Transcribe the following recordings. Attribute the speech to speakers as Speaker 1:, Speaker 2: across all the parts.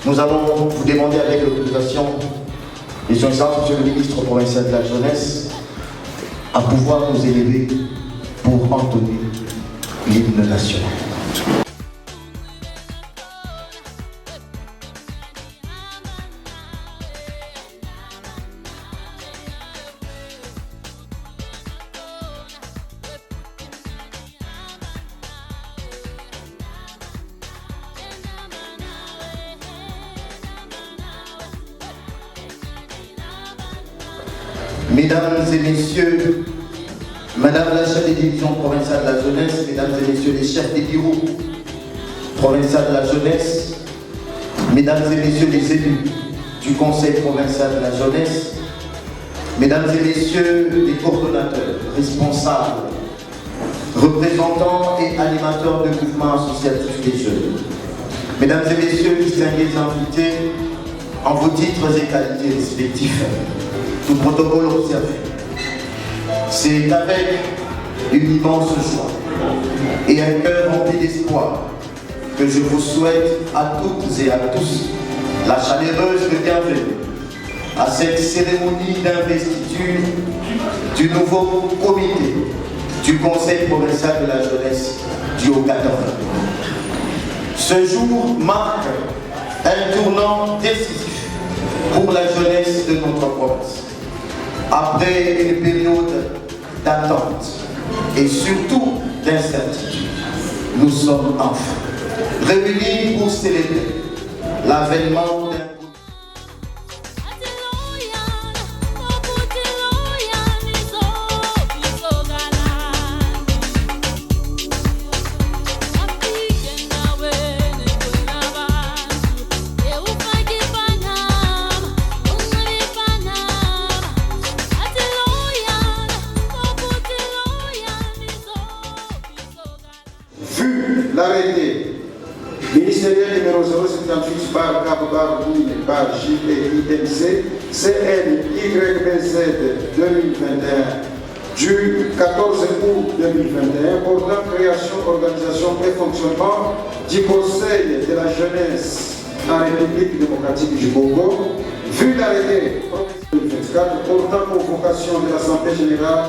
Speaker 1: Nous allons vous demander avec l'autorisation de son Excellence, Monsieur le ministre provincial de la Jeunesse, à pouvoir nous élever pour entonner l'hymne national. Mesdames et messieurs, Madame la chef des divisions provinciales de la jeunesse, Mesdames et messieurs les chefs des bureaux provinciaux de la jeunesse, Mesdames et messieurs les élus du Conseil provincial de la jeunesse, Mesdames et messieurs les coordonnateurs, responsables, représentants et animateurs de mouvements associatifs des jeunes, Mesdames et messieurs, distingués invités en vos titres et qualités respectifs, tout protocole observé. C'est avec une immense joie et un cœur rempli d'espoir que je vous souhaite à toutes et à tous la chaleureuse bienvenue à cette cérémonie d'investiture du nouveau comité du Conseil provincial de la jeunesse du Haut-Katanga. Ce jour marque un tournant décisif pour la jeunesse de notre province. Après une période d'attente et surtout d'incertitude, nous sommes enfin réunis pour célébrer l'avènement d'un
Speaker 2: l'arrêté ministériel numéro 078 par JPIMC CNYBZ 2021 du 14 août 2021 portant création, organisation et fonctionnement du Conseil de la jeunesse en République démocratique du Congo, vu l'arrêté 2024 portant convocation de l'Assemblée générale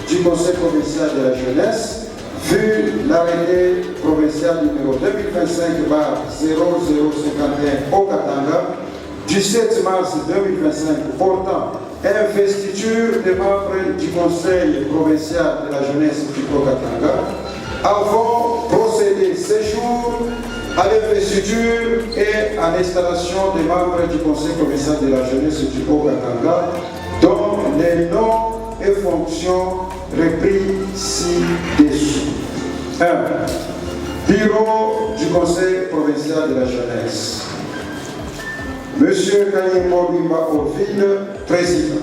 Speaker 2: du Conseil provincial de la jeunesse, vu l'arrêté provincial numéro 2025/0051 au Katanga du 7 mars 2025 portant investiture des membres du Conseil provincial de la jeunesse du Haut-Katanga, avons procédé ce jour à l'investiture et à l'installation des membres du Conseil provincial de la jeunesse du Haut-Katanga, dont les noms et fonctions repris ci-dessous. 1. Bureau du Conseil provincial de la jeunesse. Monsieur Kanyembo Bimba Oville, président.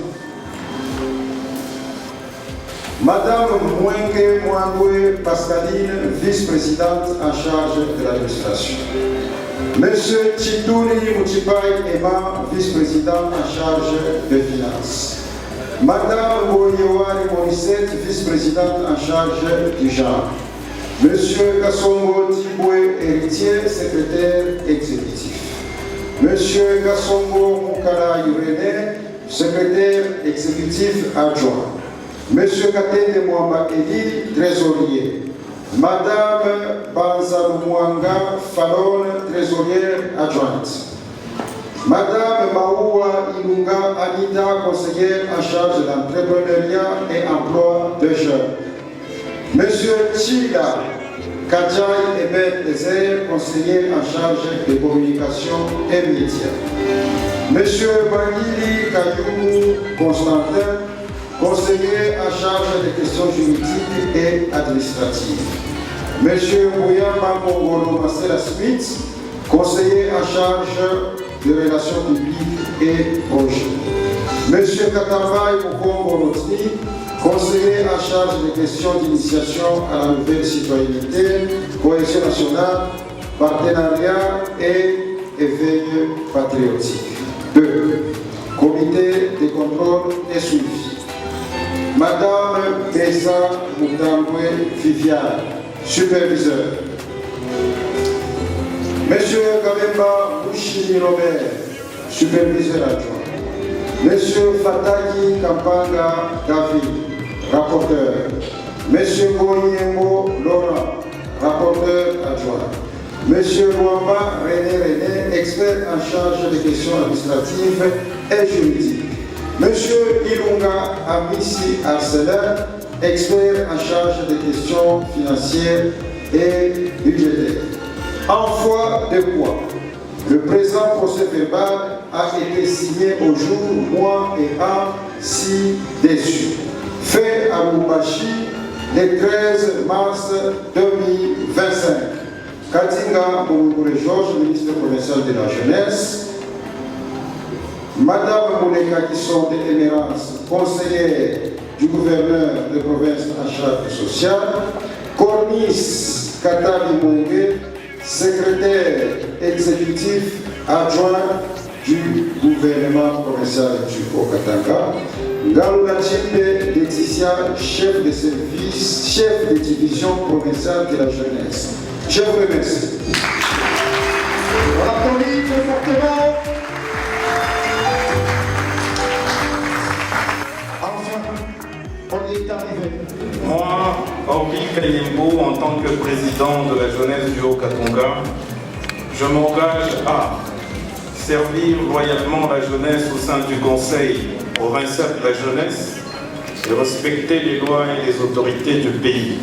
Speaker 2: Madame Mwengue Mwangwe Pascaline, vice-présidente en charge de l'administration. Monsieur Chitouni Mouchipai Emma, vice-président en charge des finances. Madame Boyewari Morissette, vice-présidente en charge du genre. Monsieur Kassongo Tiboué, héritier, secrétaire exécutif. Monsieur Kassongo Moukala Yurené, secrétaire exécutif adjoint. Monsieur Katende Mwamba Eli, trésorier. Madame Banzalou Mwanga Falon, trésorière adjointe. Madame Maoua Ilunga Anita, conseillère en charge de l'entrepreneuriat et emploi de jeunes. Monsieur Chida Kadjaï Ebed Ezer, conseiller en charge des communications et médias. Monsieur Bangili Kayou Constantin, conseiller en charge des questions juridiques et administratives. Monsieur Bouya Mangongolo Marcela Smith, conseiller en charge des relations publiques et projets. Monsieur Katavaï Mukongo Rotni, conseiller en charge des questions d'initiation à la nouvelle citoyenneté, cohésion nationale, partenariat et éveil patriotique. 2. Comité de contrôle et suivi. Madame Bessa Moutamboué Viviane, superviseur. Monsieur Kabemba Chini Robert, superviseur adjoint. Monsieur Fataki Kampanga David, rapporteur. Monsieur Boyembo Laurent, rapporteur adjoint. Monsieur Luamba René, expert en charge des questions administratives et juridiques. Monsieur Ilunga Amissi Arcelin, expert en charge des questions financières et budgétaires. En foi de quoi, le présent procès verbal a été signé au jour, mois et an ci-dessus. Fait à Lubumbashi le 13 mars 2025. Katinga Boumboure Georges, ministre provincial de la Jeunesse. Madame Mouleka Kisson de Émérance, conseillère du gouverneur de province en charge sociale. Cornis Katali Mouenge, secrétaire exécutif adjoint du gouvernement provincial du Haut-Katanga. Galula Chimbe Laetitia, chef de service, chef de division provinciale de la jeunesse. Je vous remercie.
Speaker 1: On applaudit très fortement. Enfin, on y est arrivé.
Speaker 3: Moi, Orbi Kayembo, en tant que président de la jeunesse du Haut-Katanga, je m'engage à servir loyalement la jeunesse au sein du Conseil provincial de la jeunesse et respecter les lois et les autorités du pays.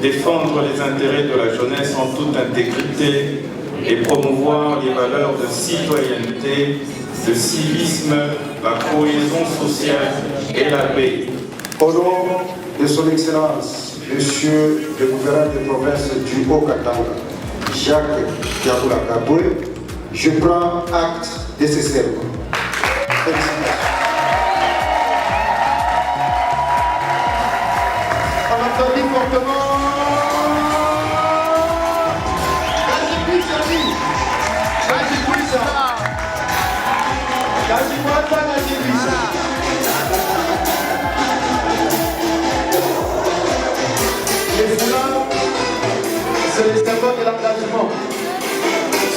Speaker 3: Défendre les intérêts de la jeunesse en toute intégrité et promouvoir les valeurs de citoyenneté, de civisme, la cohésion sociale et la paix.
Speaker 2: Au nom de son Excellence, Monsieur le gouverneur de province du Haut-Katanga, Jacques Diaboula Kaboué, je prends acte de ce serment.
Speaker 1: On applaudit fortement. Les foulards, c'est le symbole de l'engagement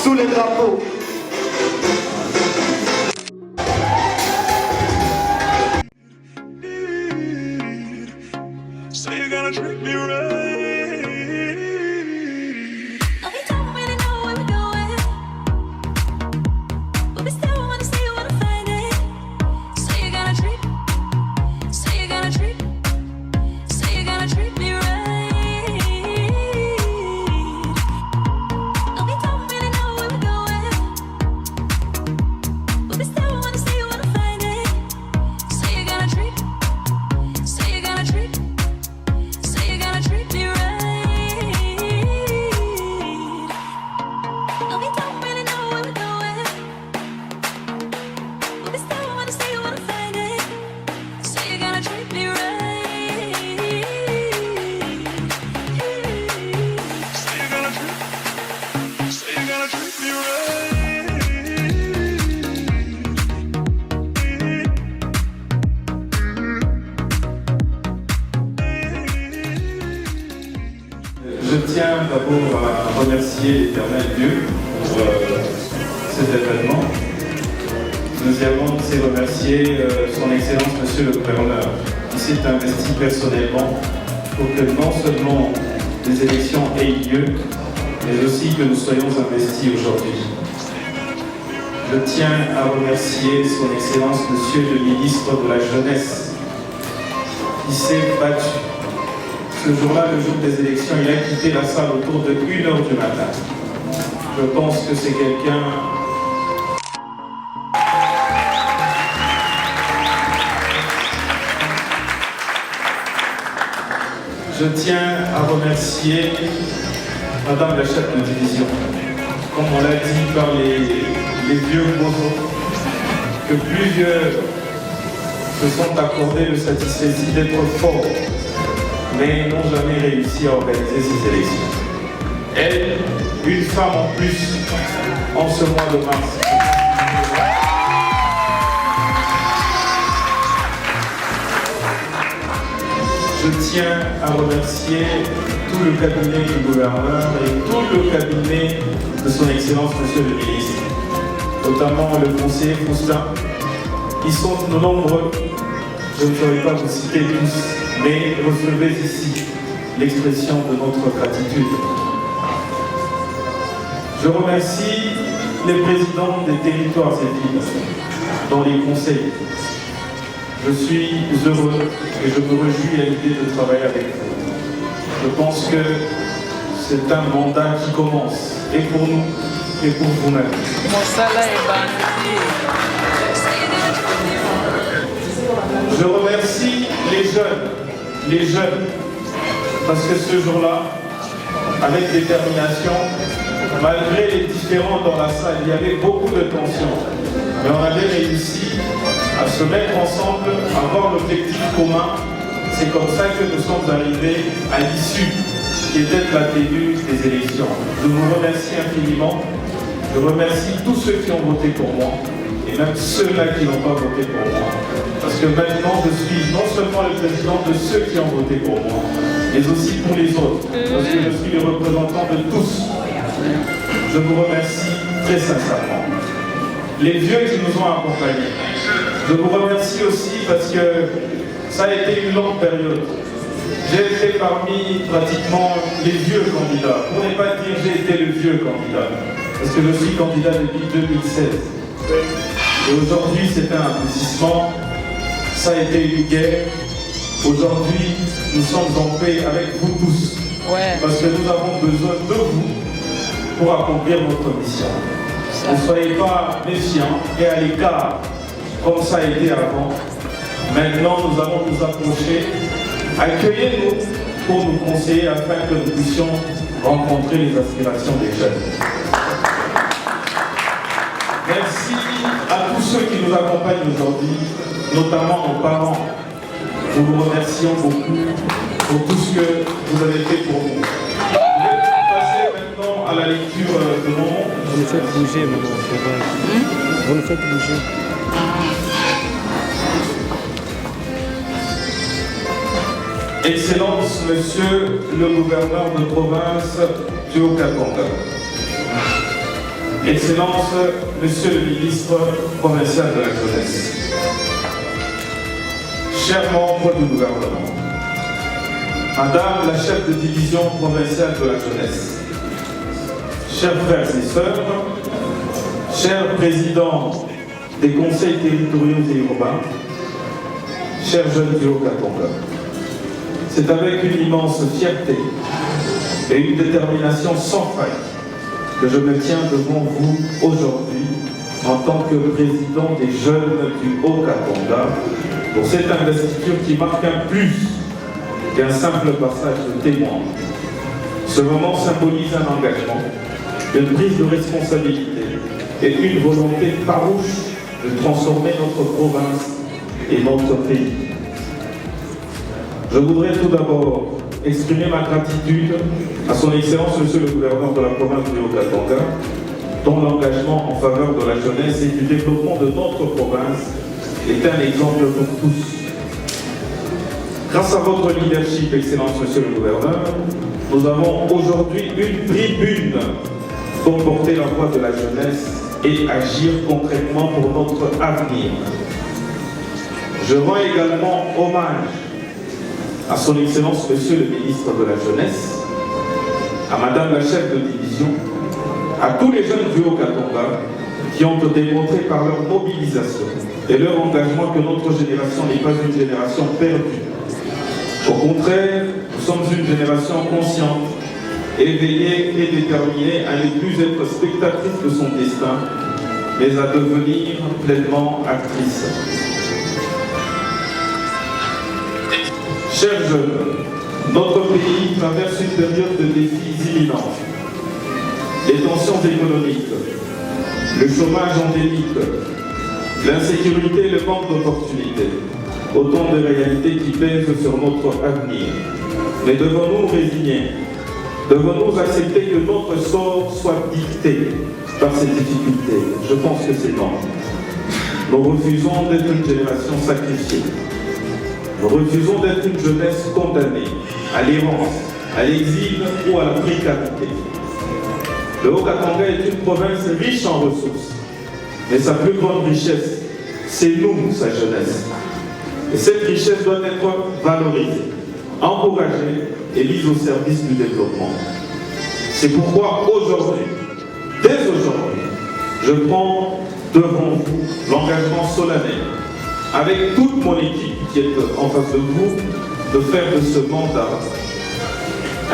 Speaker 1: sous les drapeaux.
Speaker 4: So you're gonna treat me right.
Speaker 5: No, we don't really know where we're going, but we still wanna see you wanna find it. So you're gonna treat me right. No, we don't really know where we're going, but we still wanna see you wanna find it. So you're gonna treat me right. No, we don't really know where we're going, but we still wanna see you wanna find it. So you're gonna treat me right.
Speaker 4: So you're gonna treat me right.
Speaker 3: Je tiens d'abord à remercier l'Éternel Dieu pour cet événement. Deuxièmement, c'est remercier son Excellence Monsieur le Gouverneur qui s'est investi personnellement pour que non seulement les élections aient lieu, mais aussi que nous soyons investis aujourd'hui. Je tiens à remercier son Excellence Monsieur le Ministre de la Jeunesse qui s'est battu. Ce jour-là, le jour des élections, il a quitté la salle autour de 1h du matin. Je pense que c'est quelqu'un Je tiens à remercier Madame la chef de division, comme on l'a dit par les vieux bozos, que plusieurs se sont accordés le satisfait d'être forts, mais n'ont jamais réussi à organiser ces élections. Elle, une femme en plus, en ce mois de mars. Je tiens à remercier tout le cabinet du gouverneur et tout le cabinet de son Excellence, Monsieur le Ministre, notamment le conseiller Faustin. Ils sont nombreux, je ne saurais pas vous citer tous, mais recevez ici l'expression de notre gratitude. Je remercie les présidents des territoires et villes dans les conseils. Je suis heureux et je me réjouis à l'idée de travailler avec vous. Je pense que c'est un mandat qui commence, et pour nous, et pour vous-même. Je remercie les jeunes, parce que ce jour-là, avec détermination, malgré les différends dans la salle, il y avait beaucoup de tensions, mais on avait réussi à se mettre ensemble, à avoir l'objectif commun. C'est comme ça que nous sommes arrivés à l'issue, qui était la tenue des élections. Je vous remercie infiniment. Je remercie tous ceux qui ont voté pour moi, et même ceux-là qui n'ont pas voté pour moi. Parce que maintenant, je suis non seulement le président de ceux qui ont voté pour moi, mais aussi pour les autres. Parce que je suis le représentant de tous. Je vous remercie très sincèrement. Les vieux qui nous ont accompagnés. Je vous remercie aussi parce que ça a été une longue période. J'ai été parmi pratiquement les vieux candidats. Pour ne pas dire j'ai été le vieux candidat. Parce que je suis candidat depuis 2016. Et aujourd'hui, c'est un aboutissement. Ça a été une guerre. Aujourd'hui, nous sommes en paix avec vous tous. Parce que nous avons besoin de vous pour accomplir notre mission. Ne soyez pas méfiants et à l'écart, comme ça a été avant. Maintenant, nous allons nous approcher. Accueillez-nous pour nous conseiller afin que nous puissions rencontrer les aspirations des jeunes. Merci à tous ceux qui nous accompagnent aujourd'hui, notamment nos parents. Nous vous remercions beaucoup pour tout ce que vous avez fait pour nous. Je vais passer maintenant à la lecture de mon nom.
Speaker 6: Vous nous faites bouger, madame. Vous nous faites bouger.
Speaker 3: Excellence, Monsieur le gouverneur de province du Haut-Katanga. Excellence, Monsieur le ministre provincial de la jeunesse. Chers membres du gouvernement. Madame la chef de division provinciale de la jeunesse. Chers frères et sœurs, chers présidents des conseils territoriaux et urbains, chers jeunes du Haut-Katanga. C'est avec une immense fierté et une détermination sans faille que je me tiens devant vous aujourd'hui en tant que président des jeunes du Haut-Katanga pour cette investiture qui marque un plus qu'un simple passage de témoin. Ce moment symbolise un engagement, une prise de responsabilité et une volonté farouche de transformer notre province et notre pays. Je voudrais tout d'abord exprimer ma gratitude à son Excellence, Monsieur le gouverneur de la province du Haut-Katanga, dont l'engagement en faveur de la jeunesse et du développement de notre province est un exemple pour tous. Grâce à votre leadership, Excellence, Monsieur le gouverneur, nous avons aujourd'hui une tribune pour porter la voix de la jeunesse et agir concrètement pour notre avenir. Je rends également hommage à son Excellence, Monsieur le ministre de la Jeunesse, à Madame la chef de division, à tous les jeunes du Haut-Katanga qui ont démontré par leur mobilisation et leur engagement que notre génération n'est pas une génération perdue. Au contraire, nous sommes une génération consciente, éveillée et déterminée à ne plus être spectatrice de son destin, mais à devenir pleinement actrice. Chers jeunes, notre pays traverse une période de défis imminents. Les tensions économiques, le chômage endémique, l'insécurité et le manque d'opportunités, autant de réalités qui pèsent sur notre avenir. Mais devons-nous résigner? Devons-nous accepter que notre sort soit dicté par ces difficultés? Je pense que c'est non. Nous refusons d'être une génération sacrifiée. Nous refusons d'être une jeunesse condamnée à l'errance, à l'exil ou à la précarité. Le Haut-Katanga est une province riche en ressources, mais sa plus grande richesse, c'est nous, sa jeunesse. Et cette richesse doit être valorisée, encouragée et mise au service du développement. C'est pourquoi aujourd'hui, dès aujourd'hui, je prends devant vous l'engagement solennel, avec toute mon équipe qui est en face de vous, de faire de ce mandat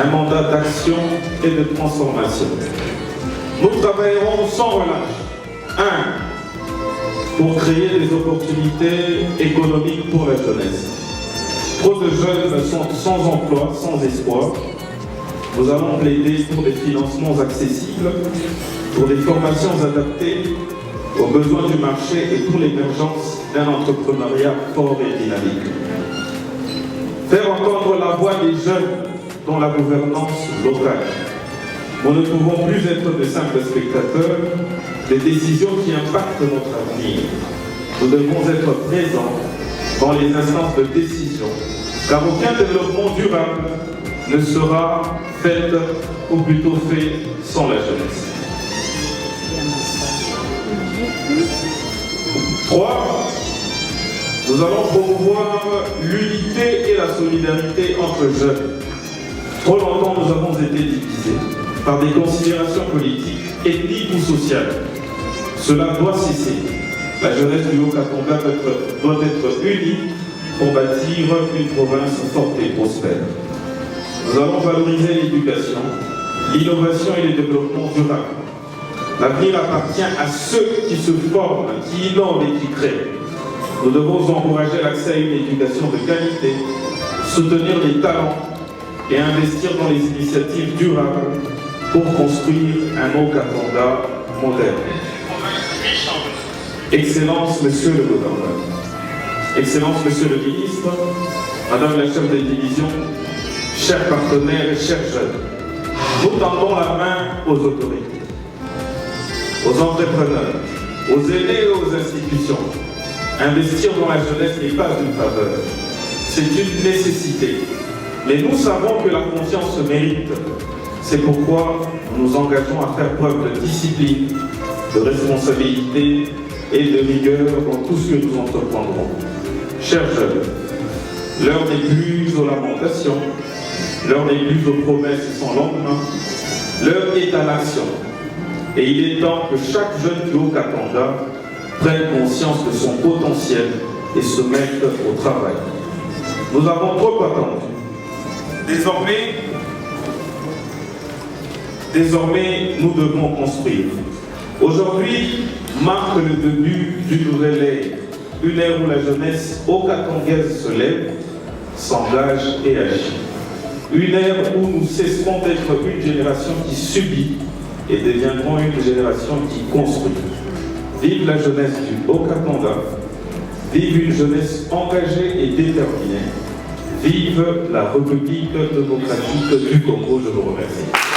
Speaker 3: un mandat d'action et de transformation. Nous travaillerons sans relâche. Pour créer des opportunités économiques pour la jeunesse. Trop de jeunes sont sans emploi, sans espoir. Nous allons plaider pour des financements accessibles, pour des formations adaptées aux besoins du marché et pour l'émergence d'un entrepreneuriat fort et dynamique. Faire entendre la voix des jeunes dans la gouvernance locale. Nous ne pouvons plus être de simples spectateurs des décisions qui impactent notre avenir. Nous devons être présents dans les instances de décision, car aucun développement durable ne sera fait, ou plutôt fait, sans la jeunesse. 3. Nous allons promouvoir l'unité et la solidarité entre jeunes. Trop longtemps, nous avons été divisés par des considérations politiques, ethniques ou sociales. Cela doit cesser. La jeunesse du Haut-Katanga doit être unie pour bâtir une province forte et prospère. Nous allons valoriser l'éducation, l'innovation et le développement durable. L'avenir appartient à ceux qui se forment, qui innovent et qui créent. Nous devons encourager l'accès à une éducation de qualité, soutenir les talents et investir dans les initiatives durables pour construire un Haut-Katanga moderne. Excellence, Monsieur le Gouverneur, Excellence, Monsieur le Ministre, Madame la chef de division, chers partenaires et chers jeunes, nous tendons la main aux autorités, aux entrepreneurs, aux aînés et aux institutions. Investir dans la jeunesse n'est pas une faveur, c'est une nécessité. Mais nous savons que la confiance se mérite. C'est pourquoi nous nous engageons à faire preuve de discipline, de responsabilité et de rigueur dans tout ce que nous entreprendrons. Chers jeunes, l'heure n'est plus aux lamentations, l'heure n'est plus aux promesses sans lendemain, l'heure est à l'action. Et il est temps que chaque jeune du Haut-Katanga prenne conscience de son potentiel et se mette au travail. Nous avons trop attendu. Désormais, nous devons construire. Aujourd'hui marque le début d'une nouvelle ère, une ère où la jeunesse haut-katangaise se lève, s'engage et agit. Une ère où nous cesserons d'être une génération qui subit et deviendrons une génération qui construit. Vive la jeunesse du Haut-Katanga, vive une jeunesse engagée et déterminée, vive la République démocratique du Congo. Je vous remercie.